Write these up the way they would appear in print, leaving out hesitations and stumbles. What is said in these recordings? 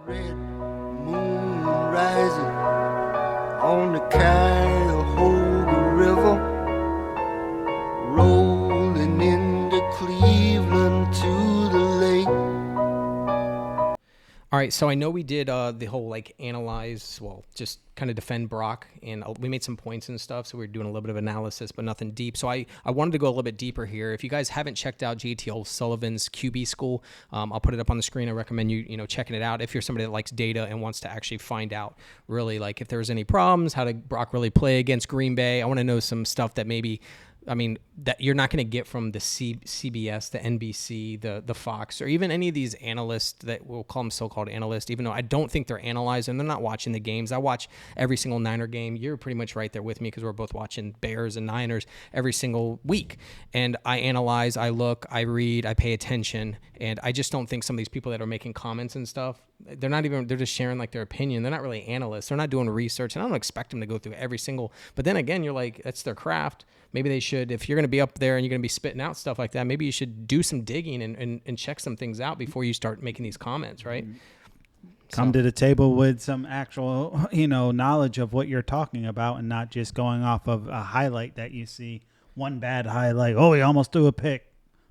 red moon rising on the Cuyahoga River, rolling into Cleveland to the lake. All right, so I know we did the whole just kind of defend Brock, and we made some points and stuff, so we were doing a little bit of analysis, but nothing deep. So I wanted to go a little bit deeper here. If you guys haven't checked out JT Sullivan's QB school, I'll put it up on the screen. I recommend you checking it out if you're somebody that likes data and wants to actually find out really like if there's any problems, how did Brock really play against Green Bay. I want to know some stuff that maybe that you're not going to get from the CBS, the NBC, the Fox, or even any of these analysts that we'll call them so-called analysts, even though I don't think they're analyzing. They're not watching the games. I watch every single Niner game. You're pretty much right there with me because we're both watching Bears and Niners every single week. And I analyze, I look, I read, I pay attention. And I just don't think some of these people that are making comments and stuff, they're just sharing like their opinion. They're not really analysts. They're not doing research. And I don't expect them to go through every single, but then again, you're like, that's their craft. Maybe they should, if you're going to be up there and you're going to be spitting out stuff like that, maybe you should do some digging and check some things out before you start making these comments, right? Come to the table with some actual, knowledge of what you're talking about and not just going off of a highlight that you see. One bad highlight. Oh, he almost threw a pick.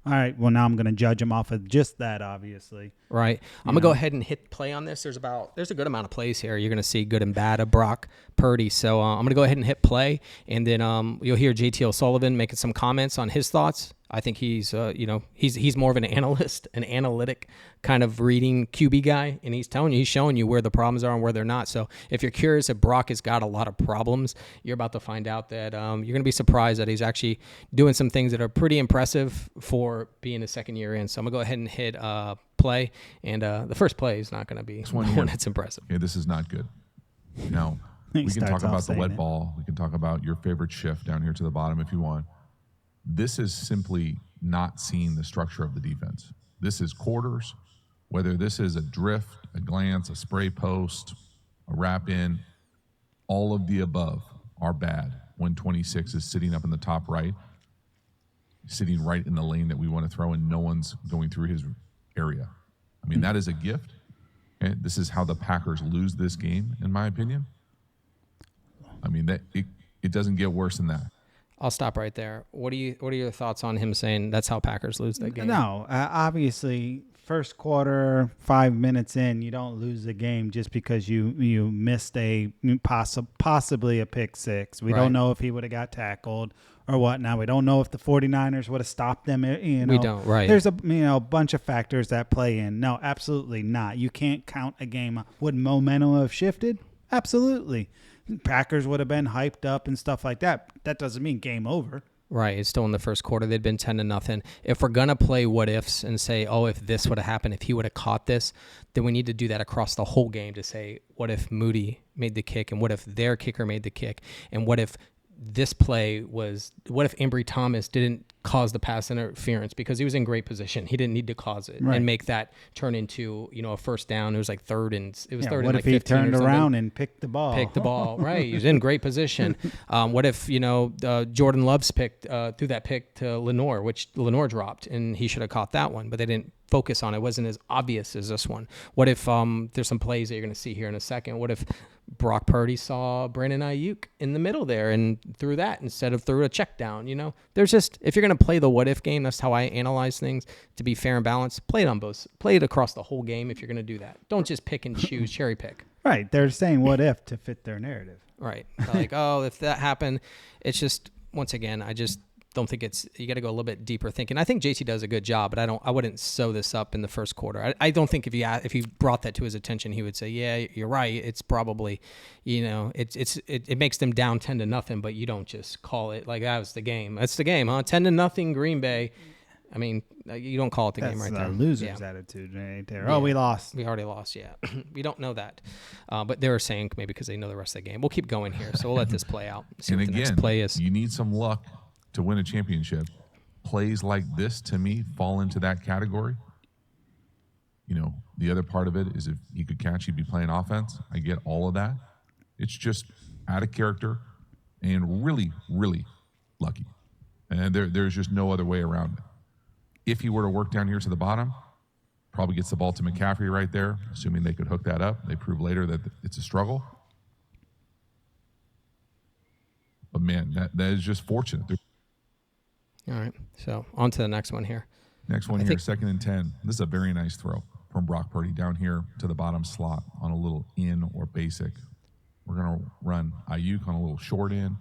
All right, well, now I'm going to judge him off of just that, obviously. Right. I'm going to go ahead and hit play on this. There's a good amount of plays here. You're going to see good and bad of Brock Purdy. So I'm going to go ahead and hit play, and then you'll hear JT O'Sullivan making some comments on his thoughts. I think he's more of an analyst, an analytic kind of reading QB guy, and he's showing you where the problems are and where they're not. So if you're curious if Brock has got a lot of problems, you're about to find out that you're going to be surprised that he's actually doing some things that are pretty impressive for being a second year in. So I'm going to go ahead and hit play, and the first play is not going to be one that's impressive. Okay, this is not good. Now, we can talk about the wet ball. We can talk about your favorite shift down here to the bottom if you want. This is simply not seeing the structure of the defense. This is quarters, whether this is a drift, a glance, a spray post, a wrap in, all of the above are bad when 26 is sitting up in the top right, sitting right in the lane that we want to throw, and no one's going through his area. I mean, that is a gift. Okay? This is how the Packers lose this game, in my opinion. I mean, that it doesn't get worse than that. I'll stop right there. What are your thoughts on him saying that's how Packers lose that game? No, obviously, first quarter, 5 minutes in, you don't lose the game just because you missed possibly a pick six. We don't know if he would have got tackled or whatnot. We don't know if the 49ers would have stopped them. We don't, right. There's a bunch of factors that play in. No, absolutely not. You can't count a game. Would momentum have shifted? Absolutely. Packers would have been hyped up and stuff like that. That doesn't mean game over. Right. It's still in the first quarter. They'd been 10-0. If we're going to play what ifs and say, oh, if this would have happened, if he would have caught this, then we need to do that across the whole game to say, what if Moody made the kick, and what if their kicker made the kick, and what if this play was, what if Embry Thomas didn't cause the pass interference because he was in great position? He didn't need to cause it and make that turn into, a first down. It was like third and what and if he turned around and picked the ball? Right. He was in great position. What if, Jordan Love's pick, threw that pick to Lenore, which Lenore dropped, and he should have caught that one, but they didn't focus on it. It wasn't as obvious as this one. What if there's some plays that you're going to see here in a second? What if Brock Purdy saw Brandon Ayuk in the middle there and threw that instead of threw a check down? There's just, if you're going to play the what if game, that's how I analyze things to be fair and balanced. Play it across the whole game if you're going to do that. Don't just pick and choose, cherry pick. Right. They're saying what if to fit their narrative. Right. Like, oh, if that happened, it's just, once again, I just don't think you got to go a little bit deeper thinking. I think JT does a good job, but I wouldn't sew this up in the first quarter. I don't think if you brought that to his attention, he would say, yeah, you're right. It's probably, it makes them down 10-0, but you don't just call it like that was the game. That's the game, huh? 10-0 Green Bay. I mean, you don't call it the game right there. That's loser's attitude right there. Oh, we lost. We already lost, yeah. We don't know that. But they were saying maybe because they know the rest of the game. We'll keep going here, so we'll let this play out. See and what again, the next play is. You need some luck to win a championship. Plays like this, to me, fall into that category. The other part of it is if he could catch, he'd be playing offense. I get all of that. It's just out of character and really, really lucky. And there's just no other way around it. If he were to work down here to the bottom, Probably gets the ball to McCaffrey right there, assuming they could hook that up. They prove later that it's a struggle. But, man, that is just fortunate. All right, so on to the next one here. Next one here, 2nd and 10. This is a very nice throw from Brock Purdy down here to the bottom slot on a little in or basic. We're going to run Ayuk on a little short in,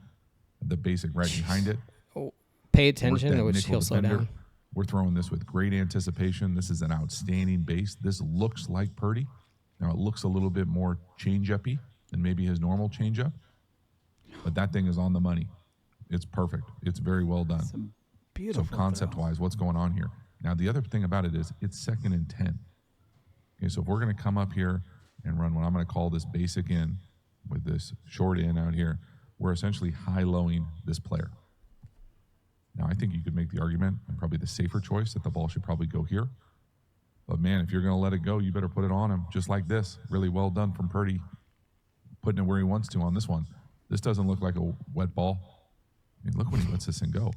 the basic right behind it. Oh, pay attention, which he'll slow down. We're throwing this with great anticipation. This is an outstanding base. This looks like Purdy. Now, it looks a little bit more change-up-y than maybe his normal change-up, but that thing is on the money. It's perfect. It's very well done. Beautiful. So concept-wise, what's going on here? Now, the other thing about it is it's 2nd and 10. Okay, so if we're going to come up here and run what I'm going to call this basic in with this short in out here, we're essentially high-lowing this player. Now, I think you could make the argument, and probably the safer choice, that the ball should probably go here. But, man, if you're going to let it go, you better put it on him, just like this. Really well done from Purdy, putting it where he wants to on this one. This doesn't look like a wet ball. I mean, look when he lets this thing go.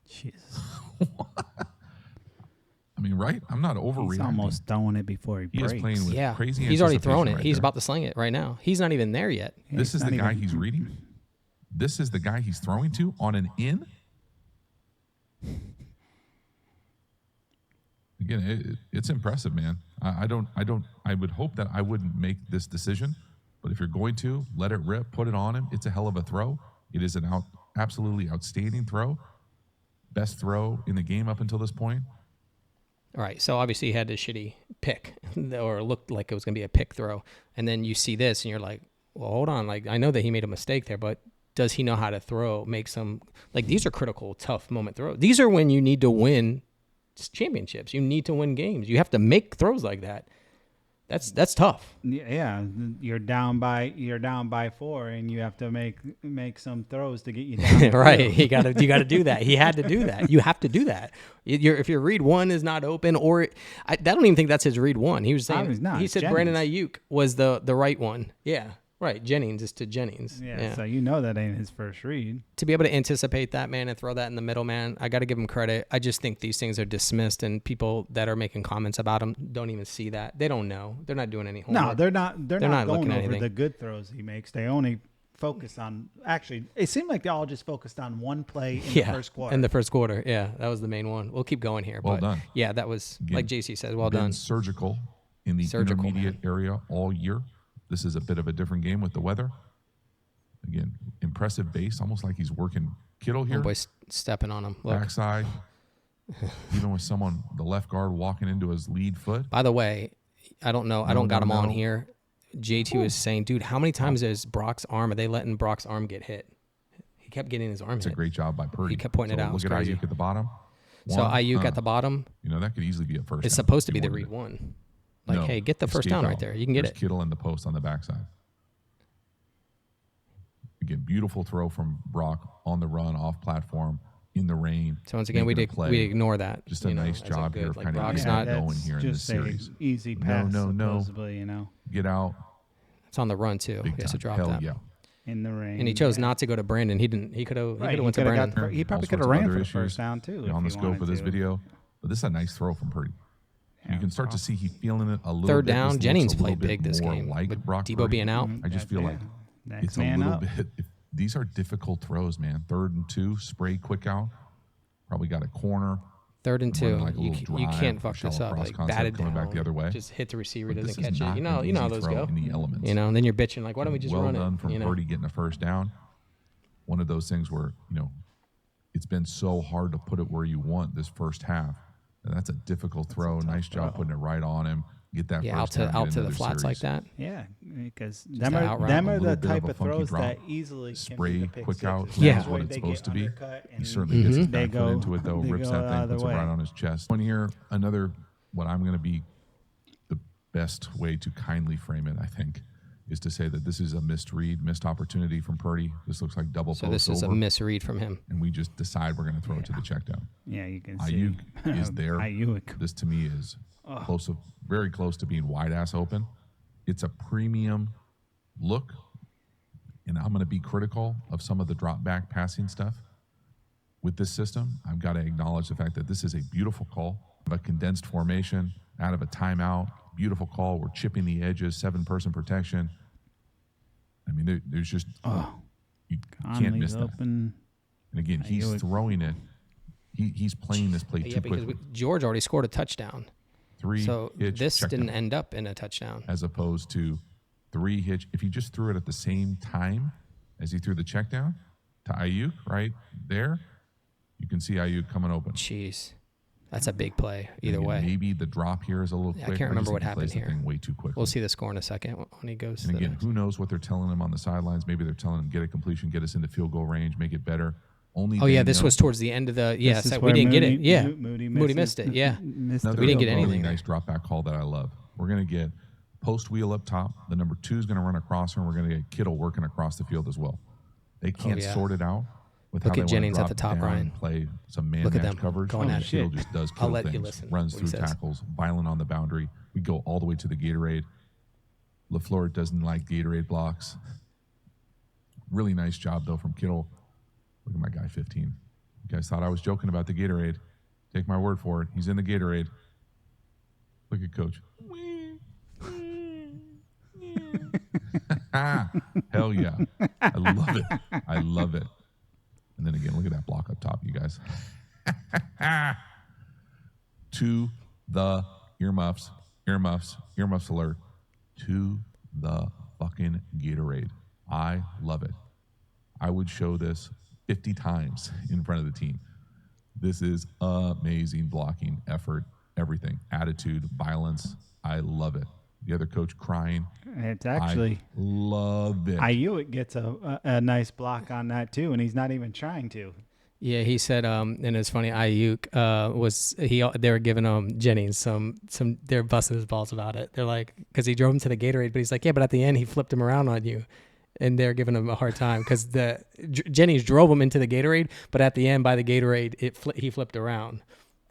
Jesus. I mean, right? I'm not overreacting. He's almost throwing it before he breaks. He is playing with crazy he's already thrown it. right He's there. about to sling it right now. He's not even there yet. Yeah, This is the guy he's reading? This is the guy he's throwing to on an in? Again, it's impressive, man. I would hope that I wouldn't make this decision, but if you're going to, let it rip, put it on him. It's a hell of a throw. It is an absolutely outstanding throw. Best throw in the game up until this point. All right, so obviously he had a shitty pick, or looked like it was going to be a pick throw, and then you see this, and you're like, well, hold on. Like, I know that he made a mistake there, but does he know how to throw, make some, like, these are critical, tough moment throws. These are when you need to win championships. You need to win games. You have to make throws like that. That's tough. Yeah, you're down by 4, and you have to make some throws to get you down. Right, you got to do that. He had to do that. You have to do that. If your read one is not open, or I don't even think that's his read one. He was saying he said Jennings. Brandon Ayuk was the right one. Yeah. Right, Jennings is to Jennings. Yeah, so you know that ain't his first read. To be able to anticipate that, man, and throw that in the middle, man, I got to give him credit. I just think these things are dismissed, and people that are making comments about him don't even see that. They don't know. They're not doing any homework. No, they're not going looking at over anything. the good throws he makes. They only focus on, actually, it seemed like they all just focused on one play in the first quarter. In the first quarter, yeah, that was the main one. We'll keep going here. Well done. Yeah, that was, again, like JC says, well been done. Surgical in the intermediate area all year. This is a bit of a different game with the weather. Again, impressive base, almost like he's working Kittle here. Boy, stepping on him. Look. Backside, even with someone, the left guard walking into his lead foot. By the way, I don't know. I don't got him on here. JT was saying, dude, how many times are they letting Brock's arm get hit? He kept getting his arm hit. It's a great job by Purdy. He kept pointing it out. Look at Ayuk at the bottom. So Ayuk at the bottom. You know, that could easily be a first. It's supposed to be the read one. Like, hey, get the first down right there. You can get it. Kittle in the post on the backside. Again, beautiful throw from Brock on the run, off platform, in the rain. So once again, we ignore that. Just a nice job here, like kind Brock's of not going here in this series. Easy pass, no. supposedly, you know. Get out. It's on the run too. He has to drop that. Yeah. In the rain. And he chose not to go to Brandon. He didn't. He could have went to Brandon. He probably could have ran for the first down too. On the scope of this video, but this is a nice throw from Purdy. Yeah, you can start to see he's feeling it a little bit. Third down, This Jennings looks a played little big bit this more game like with Brock Debo Purdy. being out. I just feel like it's a little bit. These are difficult throws, man. 3rd and 2, spray quick out. Probably got a corner. 3rd and 2. Like You can't fuck this up. Like batted down. Back the other way. Just hit the receiver. But Doesn't this is catch it. not You know how an those easy go. throw in the elements. You know, and then you're bitching like, why don't we just run it? Well done from Purdy getting a first down. One of those things where, it's been so hard to put it where you want this first half. And that's a difficult throw. Nice job putting it right on him. Get that first down. Out to the flats like that. Yeah, because them are the type of throws that easily spray can be quick out. Yeah. That's what it's supposed to be. He certainly gets his back foot into it though, rips that thing, puts it right on his chest. One here, another, what I'm going to be the best way to kindly frame it, I think, is to say that this is a missed opportunity from Purdy. This looks like double post over. So this is a misread from him. And we just decide we're going to throw it to the check down. Yeah, you can Ayuk see. is there. Ayuk. This to me is very close to being wide ass open. It's a premium look, and I'm going to be critical of some of the drop back passing stuff with this system. I've got to acknowledge the fact that this is a beautiful call. a condensed formation, out of a timeout. Beautiful call. We're chipping the edges, 7-person protection. I mean, there's just you can't miss that. Open. And again, he's throwing it. He's playing this play too because quickly. George already scored a touchdown. 3 so hitch this check didn't down, end up in a touchdown. as opposed to 3 hitch. If he just threw it at the same time as he threw the check down to Ayuk right there, you can see Ayuk coming open. Jeez. That's a big play either Again, way. Maybe the drop here is a little quick. I can't remember what he plays happened the here. thing way too quickly. We'll see the score in a second when he goes. And again, who knows what they're telling him on the sidelines? Maybe they're telling him, get a completion, get us into field goal range, make it better. This was towards the end of the. Yeah, This is we didn't where get it. Yeah, Moody missed it. Yeah, Another we didn't get really anything. nice drop back call that I love. We're going to get post wheel up top. The number 2 is going to run across her, and we're going to get Kittle working across the field as well. They can't sort it out with Look how at they Jennings want at to the top, drop down Ryan. and play some man Look at match them coverage. going at it. Kittle just does I'll Kittle let you things, listen runs what he through says. tackles, violent on the boundary. We go all the way to the Gatorade. LaFleur doesn't like Gatorade blocks. Really nice job, though, from Kittle. Look at my guy, 15. You guys thought I was joking about the Gatorade. Take my word for it. He's in the Gatorade. Look at Coach. Hell yeah. I love it. I love it. And then again, look at that block up top, you guys. To the earmuffs alert. To the fucking Gatorade. I love it. I would show this 50 times in front of the team. This is amazing blocking, effort, everything. Attitude, violence. I love it. The other coach crying. It's actually. I love it. Ayuk gets a nice block on that too, and he's not even trying to. Yeah, he said, and it's funny. Ayuk they were giving Jennings some. They're busting his balls about it. They're like, because he drove him to the Gatorade, but he's like, yeah, but at the end he flipped him around on you, and they're giving him a hard time because Jennings drove him into the Gatorade, but at the end by the Gatorade he flipped around.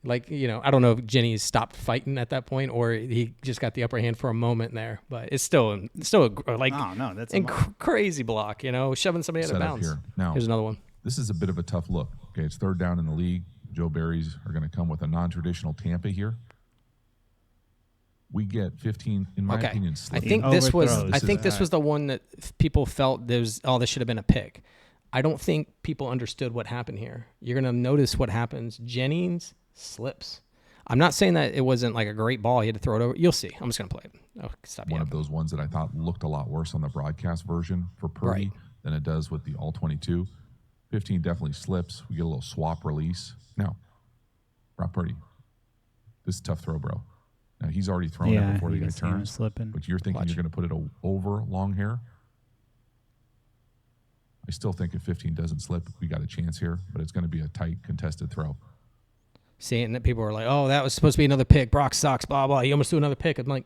Like, I don't know if Jennings stopped fighting at that point or he just got the upper hand for a moment there, but it's still like that's crazy block, shoving somebody out of bounds. Here. Now, here's another one. This is a bit of a tough look. Okay, it's 3rd down in the league. Joe Barry's are going to come with a non-traditional Tampa here. We get 15, in my opinion. I think this was the one that people felt this should have been a pick. I don't think people understood what happened here. You're going to notice what happens. Jennings slips. I'm not saying that it wasn't like a great ball. He had to throw it over. You'll see. I'm just going to play it. Oh, stop. One of those ones that I thought looked a lot worse on the broadcast version for Purdy than it does with the all-22. 15 definitely slips. We get a little swap release. Now, Brock Purdy, this is a tough throw, bro. Now, he's already thrown it before the guy turns. Slipping. But you're thinking you're going to put it over long hair? I still think if 15 doesn't slip, we got a chance here, but it's going to be a tight, contested throw. Seeing that people were like, oh, that was supposed to be another pick. Brock sucks, blah, blah. He almost threw another pick. I'm like,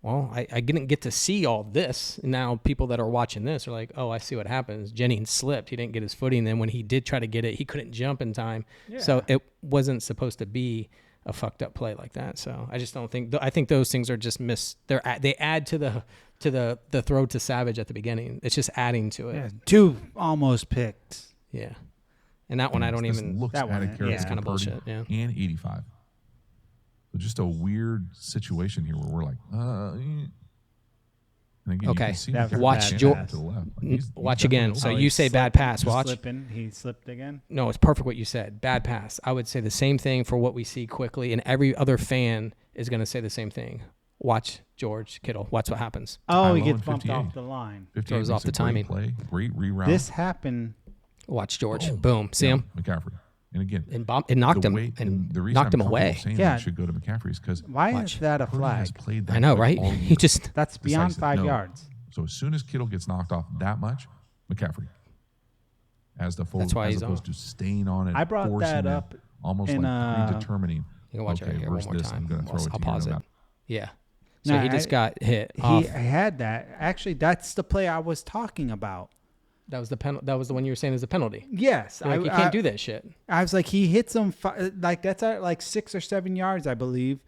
well, I didn't get to see all this. Now people that are watching this are like, oh, I see what happens. Jennings slipped. He didn't get his footing. Then when he did try to get it, he couldn't jump in time. Yeah. So it wasn't supposed to be a fucked up play like that. So I just don't think. I think those things are just missed. They add to the throw to Savage at the beginning. It's just adding to it. Yeah, 2 almost picked. Yeah, and that one I don't even. Looks that one, it's kind of bullshit. Yeah, and 85. So just a weird situation here where we're like, and again, okay. Watch Watch again. So you say bad pass. Watch. He slipped again. No, it's perfect what you said. Bad pass. I would say the same thing for what we see quickly, and every other fan is going to say the same thing. Watch George Kittle. Watch what happens. Oh, he gets bumped off the line. Throws off the timing. Great reroute. This happened. Watch George. Boom. See him? McCaffrey. And again, it knocked him and knocked him away. Yeah, should go to McCaffrey's because why is that a flag? I know, right? He just that's beyond 5 yards. So as soon as Kittle gets knocked off that much, McCaffrey as the full, as opposed to staying on it. I brought that up almost like predetermining. You can watch it here one more time. I'm going to throw it. I'll pause it. Yeah. So no, he just got hit. He had that. Actually, that's the play I was talking about. That was the that was the one you were saying is the penalty. Yes, you can't do that shit. I was like, he hits him like that's at like 6 or 7 yards, I believe.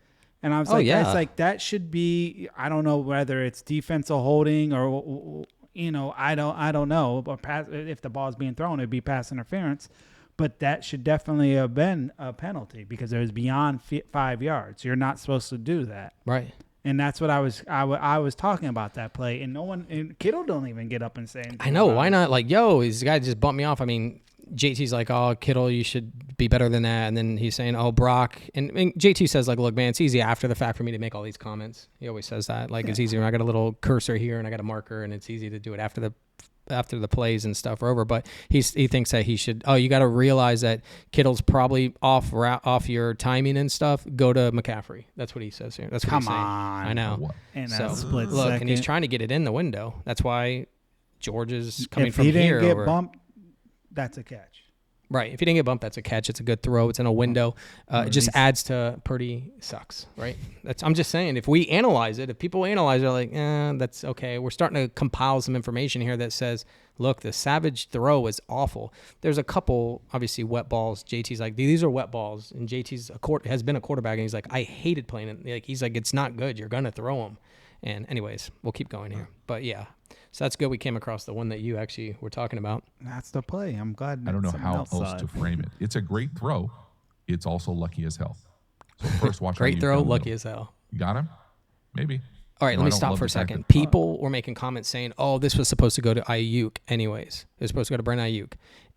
And I was like, it's like that should be. I don't know whether it's defensive holding or I don't know. Or pass, if the ball's being thrown, it'd be pass interference. But that should definitely have been a penalty because it was beyond 5 yards. You're not supposed to do that. Right. And that's what I was talking about that play. And and Kittle don't even get up and say anything. I know. Why not? Like, yo, this guy just bumped me off. I mean, JT's like, oh, Kittle, you should be better than that. And then he's saying, oh, Brock. And JT says, like, look, man, it's easy after the fact for me to make all these comments. He always says that. Like, it's easier. I got a little cursor here and I got a marker, and it's easy to do it after the plays and stuff are over. But he thinks that he should, you got to realize that Kittle's probably off your timing and stuff. Go to McCaffrey. That's what he says here. That's what he's saying. Come on. I know. In So, a split look, second. and he's trying to get it in the window. That's why George is coming if from he here. didn't get bumped, that's a catch. Right. If he didn't get bumped, that's a catch. It's a good throw. It's in a window. It just adds to Purdy sucks, right? I'm just saying, if we analyze it, if people analyze it, they're like, that's okay. We're starting to compile some information here that says, look, the Savage throw is awful. There's a couple, obviously, wet balls. JT's like, these are wet balls. And JT's has been a quarterback, and he's like, I hated playing it. Like, he's like, it's not good. You're going to throw them. And anyways, we'll keep going here. But, yeah. So that's good. We came across the one that you actually were talking about. That's the play. I'm glad. I don't know how else to frame it. It's a great throw. It's also lucky as hell. So first, watch. Great throw, lucky as hell. You got him? Maybe. All right, let me stop for a second. People were making comments saying, oh, this was supposed to go to Ayuk anyways. It was supposed to go to Brandon Ayuk.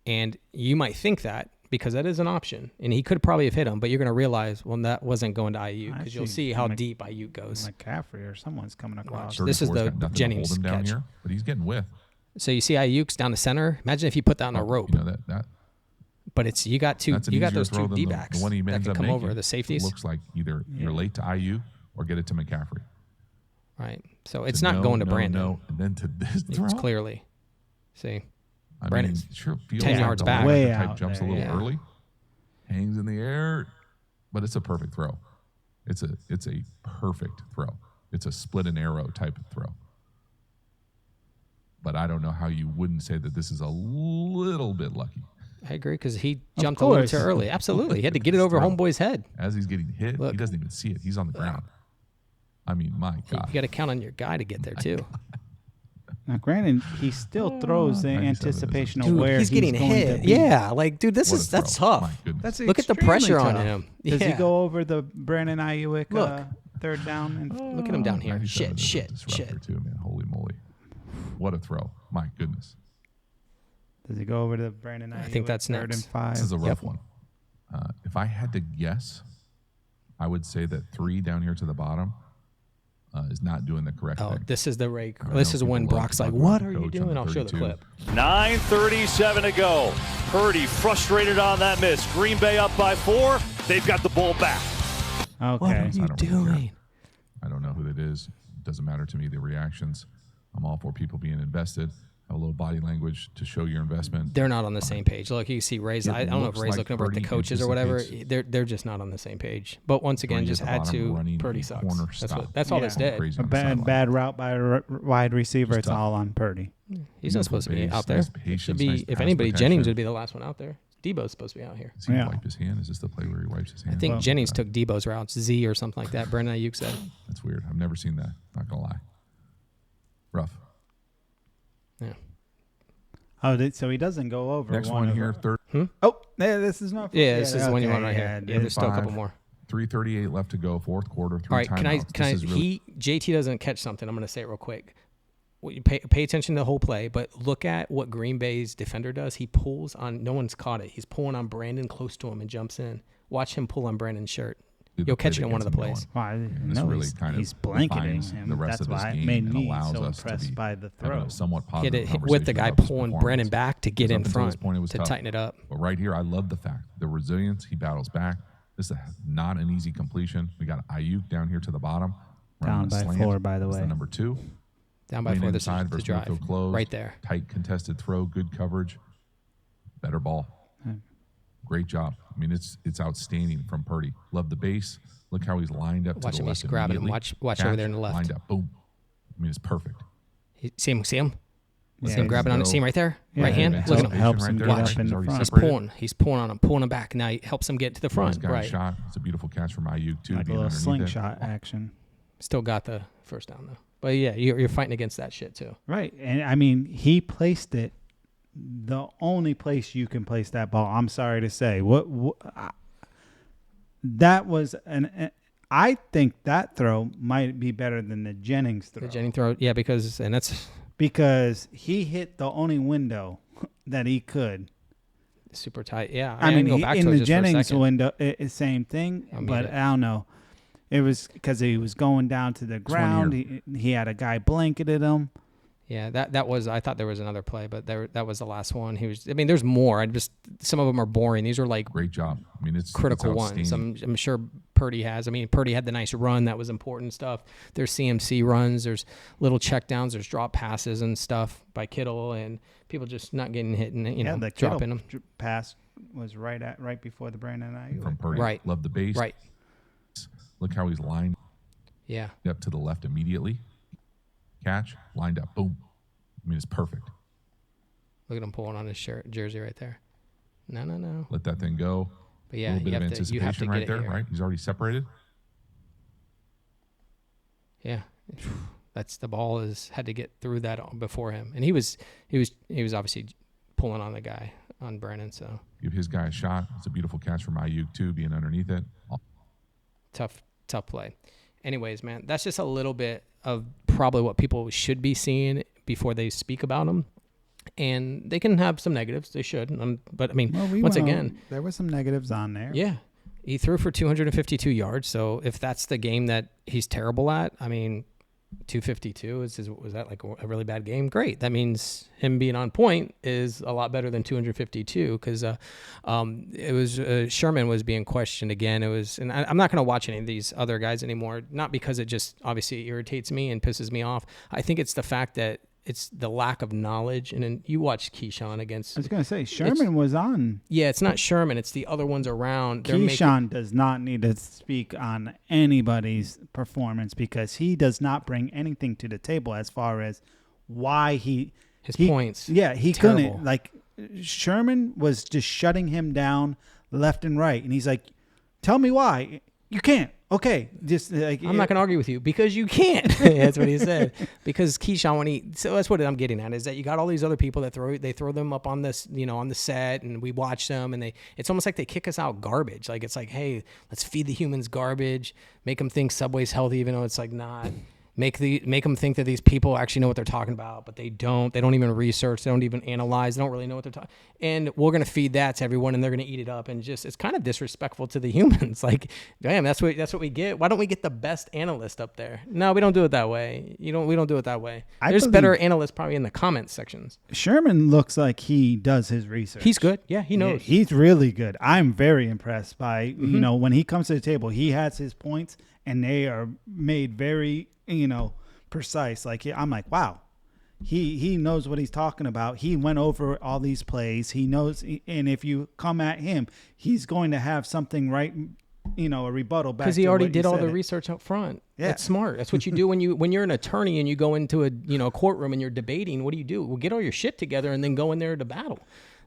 And you might think that because that is an option. And he could probably have hit him, but you're going to realize, well, that wasn't going to Ayuk because you'll see how deep Ayuk goes. McCaffrey or someone's coming across. This is the Jennings hold him down catch. Here, but he's getting with. So you see Ayuk's down the center. Imagine if you put that on a rope. You know that. But it's you got those two D backs the one he that ends can up come making. over, the safeties. It looks like either you're late to IU or get it to McCaffrey. Right. So it's not going to Brandon. No, and then to this throw. It's clearly. See. I Brandon, mean, sure feels 10 like yards the back. Way type out jumps there, a little yeah. early, hangs in the air, but it's a perfect throw. It's a perfect throw. It's a split and arrow type of throw. But I don't know how you wouldn't say that this is a little bit lucky. I agree because he jumped a little too early. Absolutely. He had to get it over homeboy's head. As he's getting hit, Look. he doesn't even see it. He's on the ground. I mean, my God. You got to count on your guy to get there too. Now, granted, he still throws the 97 anticipation of Dude, where he's getting going hit. to be. Yeah, like dude, What a that's throw. tough. My goodness. That's Look at the extremely pressure on tough. him. Does he Yeah. go over the Brandon Ayuk Look. third down? And Look at him down here. 97 is a Shit. disruptor too, man. Holy moly. What a throw. My goodness. Does he go over to Brandon Ayuk? I think that's third next. and 5. This is a rough one. If I had to guess, I would say that 3 down here to the bottom is not doing the correct Oh, thing. this is the rake. I This know is when people love Brock's to like, talk about "What the are you coach on doing?" the I'll show the 32. clip. 9:37 to go. Purdy frustrated on that miss. Green Bay up by 4. They've got the ball back. What are Okay. you don't really care. doing? I don't know who that is. It doesn't matter to me, the reactions. I'm all for people being invested. Have a little body language to show your investment. They're not on the same page. Look, you see Ray's. It I don't know if looks Ray's like looking over at the Purdy coaches or whatever. anticipates- They're just not on the same page. But once again, Purdy at just the add bottom to running Purdy a sucks. corner That's stop. that's all Yeah. this did. Crazy A on the sideline. bad route by a wide receiver. Just It's tough. all on Purdy. He's not supposed to be base, out there. nice It patience, should be, nice if pass anybody, protection. Jennings would be the last one out there. Debo's supposed to be out here. Does he Yeah. wipe his hand? Is this the play where he wipes his hand? I think Well, Jennings took Debo's routes, Z or something like that. Brandon Ayuk said. That's weird. I've never seen that. Not going to lie. Rough. Yeah. Oh, so he doesn't go over. Next one one of here, them. third. Oh, yeah, this is not. Yeah, this is the one you okay, want right here. Yeah, there's still a couple 5, more. 3:38 left to go. Fourth quarter. 3 All right, timeouts. can I? This is really, JT doesn't catch something. I'm going to say it real quick. You pay attention to the whole play, but look at what Green Bay's defender does. He pulls on. No one's caught it. He's pulling on Brandon close to him and jumps in. Watch him pull on Brandon's shirt. did You'll the play catch it that in one gets of the him plays. going. Well, This no, really kind of he's blanketing defines him. the rest That's of his why it game made and me allows so us to impressed be by the having throw. a somewhat He had positive it with the conversation guy about his pulling performance. Brandon back to get Because in up until front this point, it was to tough. tighten it up. But right here, I love the fact the resilience. He battles back. This is not an easy completion. We got Ayuk down here to the bottom. running Down a by slant. 4, by the That's way. number 2. Down by Lane 4. This is inside the versus drive. midfield close. Right there. Tight contested throw. Good coverage. Better ball. Great job. I mean, it's outstanding from Purdy. Love the base. Look how he's lined up Watch to him. the He's left. grabbing him. immediately. Watch over Catch, there in the left. Lined up. Boom. I mean, it's perfect. See him? See him Yeah, grabbing on it. See him right there? Yeah, right hand? it Look at him. helps him Right get there. up in He's the already front. He's separated. pulling on him, pulling him back. Now he helps him get to the He's front. got a Right. shot. It's a beautiful catch from Ayuk, too. Like a being little underneath it. slingshot action. Still got the first down though. But yeah, you're fighting against that shit too. Right. And I mean, he placed it the only place you can place that ball. I'm sorry to say, that was I think that throw might be better than the Jennings throw. The Jennings throw, yeah, because he hit the only window that he could. Super tight, yeah. I mean, go back in to it the just for a Jennings second. window, same thing. But I don't know. It was because he was going down to the ground. He had a guy blanketed him. Yeah, that was. I thought there was another play, but that was the last one. I mean, there's more. Some of them are boring. These are like great job. I mean, it's critical it's ones. I'm sure Purdy has. I mean, Purdy had the nice run that was important stuff. There's CMC runs. There's little checkdowns. There's drop passes and stuff by Kittle, and people just not getting hit and the dropping them. Pass was right before the Brandon Ayuk from Purdy. Right, love the base. Right. Look how he's lined. Yeah. Up to the left immediately. Catch, lined up, boom. I mean, it's perfect. Look at him pulling on his jersey right there. No. Let that thing go. But yeah, a little bit of anticipation right there, right? He's already separated. Yeah, that's the ball had to get through that before him, and he was obviously pulling on the guy on Brennan. So give his guy a shot. It's a beautiful catch from Ayuk too, being underneath it. Tough play. Anyways, man, that's just a little bit of probably what people should be seeing before they speak about him. And they can have some negatives. They should. But, I mean, there were some negatives on there. Yeah. He threw for 252 yards. So if that's the game that he's terrible at, I mean, 252 was that like a really bad game? Great. That means him being on point is a lot better than 252 because it was Sherman was being questioned again. It was, and I'm not going to watch any of these other guys anymore. Not because it just obviously irritates me and pisses me off. I think it's the fact that it's the lack of knowledge. And then you watch Keyshawn against. I was going to say Sherman was on. Yeah, it's not Sherman. It's the other ones around. Keyshawn does not need to speak on anybody's performance because he does not bring anything to the table as far as why his points. Yeah, he terrible. couldn't. Like Sherman was just shutting him down left and right, and he's like, "Tell me why you can't." Okay, just like I'm not going to argue with you because you can't. That's what he said. Because Keyshawn, so that's what I'm getting at is that you got all these other people that throw them up on this, on the set, and we watch them, and it's almost like they kick us out garbage. Like it's like, hey, let's feed the humans garbage, make them think Subway's healthy, even though it's like not. Make them think that these people actually know what they're talking about, but they don't. They don't even research. They don't even analyze. They don't really know what they're talking. And we're gonna feed that to everyone, and they're gonna eat it up. And just it's kind of disrespectful to the humans. Like, damn, that's what we get. Why don't we get the best analyst up there? No, we don't do it that way. We don't do it that way. There's better analysts probably in the comments sections. Sherman looks like he does his research. He's good. Yeah, he knows. Yeah, he's really good. I'm very impressed by when he comes to the table, he has his points, and they are made very precise. Like I'm like, wow, he knows what he's talking about. He went over all these plays. He knows, and if you come at him, he's going to have something right, a rebuttal back. Because he already did all the research up front. Yeah, that's smart. That's what you do when you're an attorney and you go into a courtroom and you're debating. What do? Well, get all your shit together and then go in there to battle.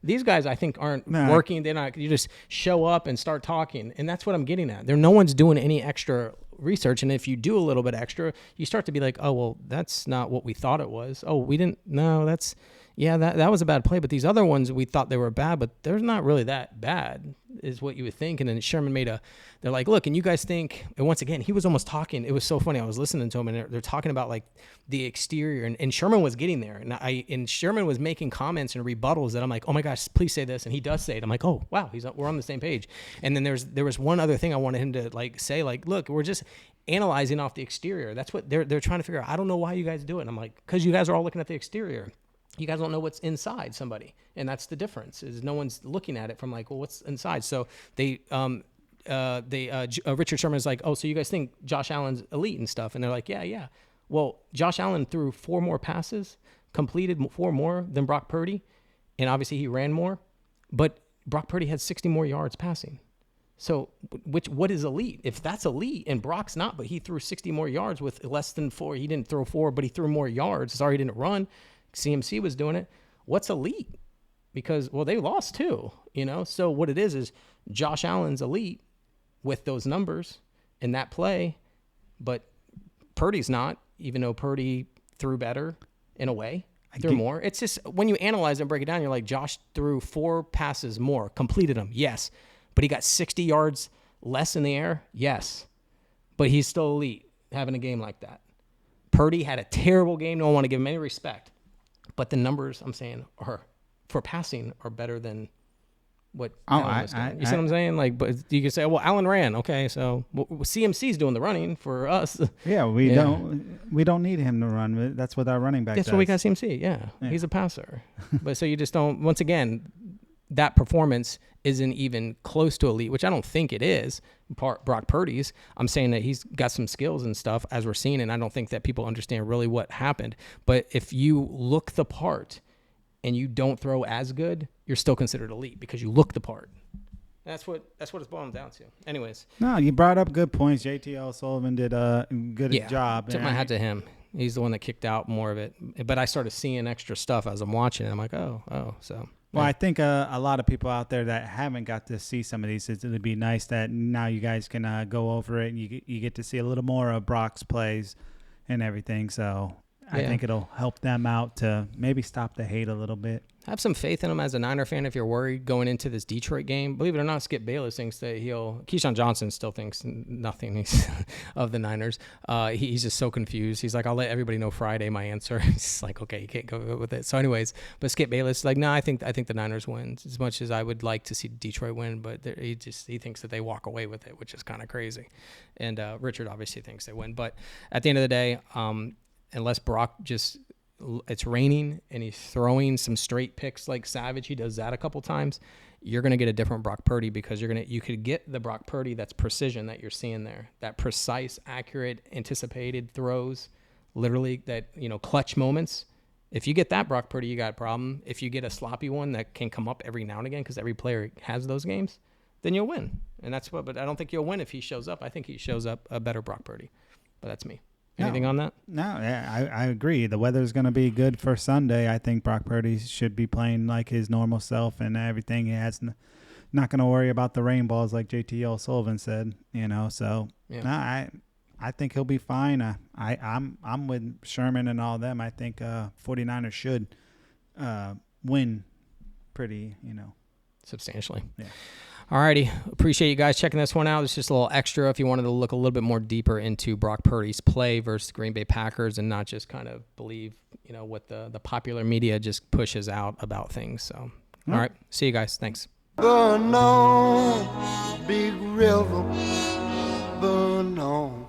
These guys, I think, aren't working. They're not. You just show up and start talking, and that's what I'm getting at. No one's doing any extra research, and if you do a little bit extra, you start to be like, oh, well, that's not what we thought it was. Oh, we didn't. No, that was a bad play. But these other ones, we thought they were bad, but they're not really that bad, is what you would think. And then Sherman they're like, look, and you guys think, and once again, he was almost talking. It was so funny. I was listening to him, and they're talking about like the exterior, and Sherman was getting there, and Sherman was making comments and rebuttals that I'm like, oh my gosh, please say this, and he does say it. I'm like, oh wow, we're on the same page. And then there was one other thing I wanted him to like say, like, look, we're just analyzing off the exterior. That's what they're trying to figure out. I don't know why you guys do it. And I'm like, because you guys are all looking at the exterior. You guys don't know what's inside somebody, and that's the difference. Is no one's looking at it from like, well, what's inside? So Richard Sherman is like, oh, so you guys think Josh Allen's elite and stuff? And they're like, yeah. Well, Josh Allen threw 4 more passes, completed 4 more than Brock Purdy, and obviously he ran more, but Brock Purdy had 60 more yards passing. So what is elite? If that's elite and Brock's not, but he threw 60 more yards with less than 4. He didn't throw 4, but he threw more yards. Sorry, he didn't run. CMC was doing it. What's elite? Because, well, they lost too, So what it is Josh Allen's elite with those numbers in that play, but Purdy's not, even though Purdy threw better in a way. Threw more. It's just when you analyze and break it down, you're like, Josh threw 4 passes more, completed them, yes, but he got 60 yards less in the air, yes, but he's still elite having a game like that. Purdy had a terrible game. Don't want to give him any respect, but the numbers I'm saying are for passing are better than what Allen was doing. You see what I'm saying? Like, but you can say, well, Allen ran. Okay, so CMC's doing the running for us. Yeah, we don't need him to run. That's what our running back does. That's what we got CMC. Yeah, he's a passer. But so you just don't. Once again, that performance isn't even close to elite, which I don't think it is. Brock Purdy's. I'm saying that he's got some skills and stuff as we're seeing, and I don't think that people understand really what happened. But if you look the part and you don't throw as good, you're still considered elite because you look the part. That's what it's boiling down to. Anyways. No, you brought up good points. JT Sullivan did a good job. Tip my hat to him. He's the one that kicked out more of it. But I started seeing extra stuff as I'm watching it. I'm like, so. Well, I think a lot of people out there that haven't got to see some of these, it would be nice that now you guys can go over it and you get to see a little more of Brock's plays and everything. So I think it'll help them out to maybe stop the hate a little bit. Have some faith in him as a Niner fan if you're worried going into this Detroit game. Believe it or not, Skip Bayless thinks that Keyshawn Johnson still thinks nothing of the Niners. He's just so confused. He's like, I'll let everybody know Friday my answer. He's like, okay, you can't go with it. So anyways, but Skip Bayless is like, no, I think the Niners win as much as I would like to see Detroit win, but he thinks that they walk away with it, which is kind of crazy. And Richard obviously thinks they win. But at the end of the day, unless Brock it's raining and he's throwing some straight picks like Savage, he does that a couple times, you're going to get a different Brock Purdy because you could get the Brock Purdy that's precision that you're seeing there, that precise, accurate, anticipated throws, literally that, clutch moments. If you get that Brock Purdy, you got a problem. If you get a sloppy one that can come up every now and again because every player has those games, then you'll win. And but I don't think you'll win if he shows up. I think he shows up a better Brock Purdy, but that's me. Anything on that? No, I agree. The weather's going to be good for Sunday. I think Brock Purdy should be playing like his normal self and everything. He has not going to worry about the rain balls like JT O'Sullivan said, So I think he'll be fine. I'm with Sherman and all them. I think 49ers should win pretty, substantially. Yeah. Alrighty, appreciate you guys checking this one out. It's just a little extra if you wanted to look a little bit more deeper into Brock Purdy's play versus Green Bay Packers and not just kind of believe, what the popular media just pushes out about things. So, all right, see you guys. Thanks. Burn on, big river, burn on.